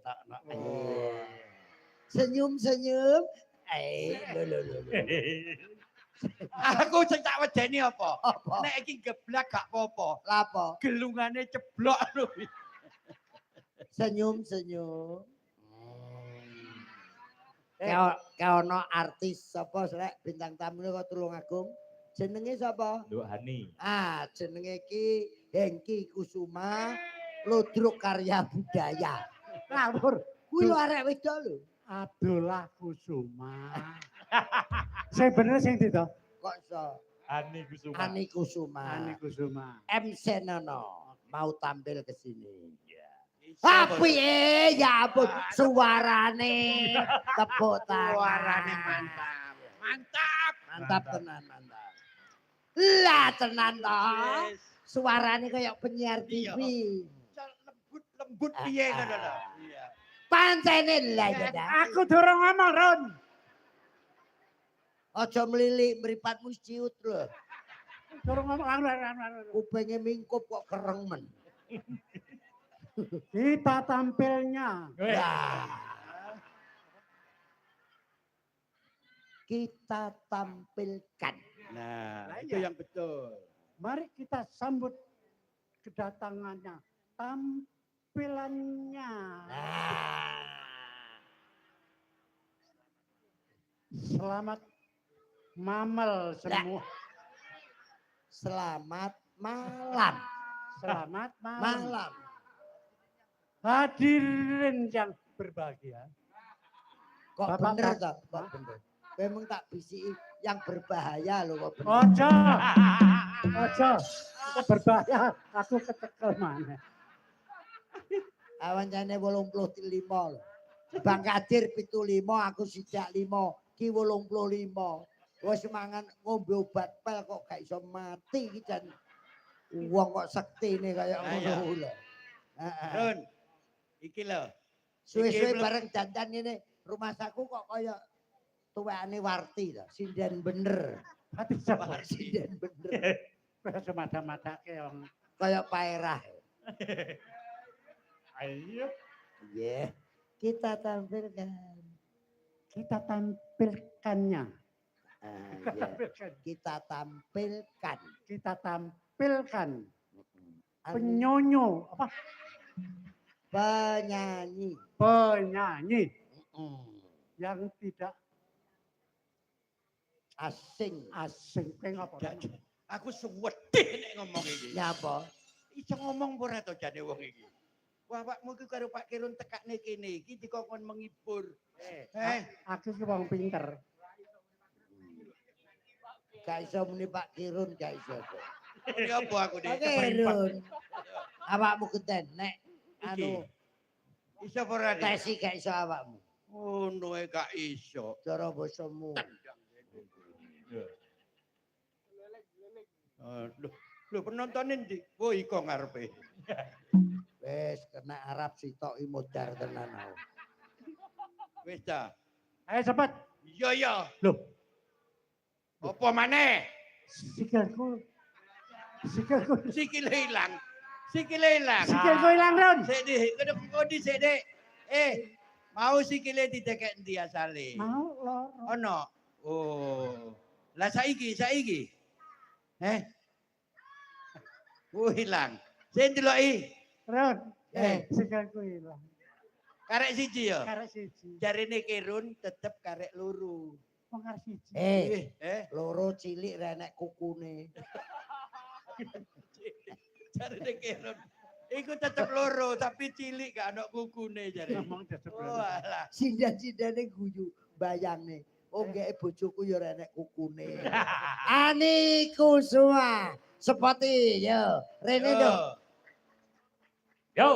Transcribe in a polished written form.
ngetokno. Senyum-senyum. Lho. Aku sing tak wedeni apa? Apa? Nek iki geblak gak apa-apa. Lapo? Gelungane ceblok lho. Senyum-senyum. Kayak ono artis sapa rek bintang tamune kok Tulungagung. Jenenge sapa? Nduk Hani. Jenenge iki Hengki Kusuma Ludruk Karya Budaya. Ngawur. Kuwi lho arek wedok lho. Abdullah Kusuma. Sing bener sing ndi to? Kok iso? Hani Kusuma. Ani Kusuma. Ani Kusuma. M Senono mau tampil ke sini. Tapi ya ampun suarane tepuk tangan. suarane mantap. Mantap. Mantap tenan mantap. Lah tenan toh. Yes. Suarane kayak penyiar Iya. TV. Lembut piye ngono lho. Iya. Pancene lah ya. Aku durung ngomong, Ron. Aja mlilik mripatmu ciut lho. Durung ngomong. Kupenge mingkup kok kereng men. Kita tampilnya. Nah. Kita tampilkan. Nah, itu yang betul. Mari kita sambut kedatangannya, tampilannya. Selamat mamel semua. Selamat malam. Selamat malam. Malam. Hadirin yang berbahagia. Kok Bapak, bener Pak. toh? Kok bener. Memang tak bisiki yang berbahaya loh kok bener. Ojo. Itu berbahaya. Aku kecekel mana. Awancane 85 lho. Bang Kadir 75, aku sidak 5, ki 85. Wis mangan ngombe obat pel kok gak iso mati iki jan wong kok sektine kaya ngono lho. Heeh. Run. Iki lho. Suwe-suwe Iki bareng dandan ngene rumah saku kok kaya tuwekane Warti to, sinden bener. Hati sabar. Sinden bener. Semata-matake wong. Kaya paerah. Ayo. Nggih. Kita tampilkan. Kita tampilkannya. Iya. Kita tampilkan. Kita tampilkan. Anu, Penyonyo. Apa? penyanyi. Penyanyi. Mm. Yang tidak Asing. asing. Pengen apa? Aku suwedih nek ngomong iki. Nyapa? Iso ngomong ora to jane wong iki. Wah, awakmu iki karo Pak Kirun tekakne kene iki dikongkon menghibur. Aku ki wong pinter. Gak iso muni Pak Kirun gak iso. Ini apa aku Pak nih? Kirun. Awakmu geden nek anu Iso apa ora nih? tesi gak iso awakmu. Oh, no gak iso. Cara basamu. Lho penontonin ndi? Oh, iko ngarepe. Wes kena Arab sitok modar tenan aku. Wis ta. Ayo cepat. Iya ya. Loh, Apa maneh? sikilku. Sikile ilang. Sikile ilang. Sikilku hilang, Ron. Sik dik, kodi sik dik. Mau sikile didekek ndi asale? Mau loro. Ono. Oh. Lah saiki. Oh hilang. Sing deloki. Ron. Sikilku hilang. Karek siji ya. Karek siji. Jarine Kirun tetep karek loro. Wong karek siji. Loro cilik renek kukune. Jarine Kirun. Iku tetep loro tapi cilik gak ana kukune jare. Ngomong tetep Oh loro. alah. Sindan-sindane guyu bayangne. Oh nggih bojoku ya renek kukune. Ani Kusuma. Sepati yo. Rene dong. Yo.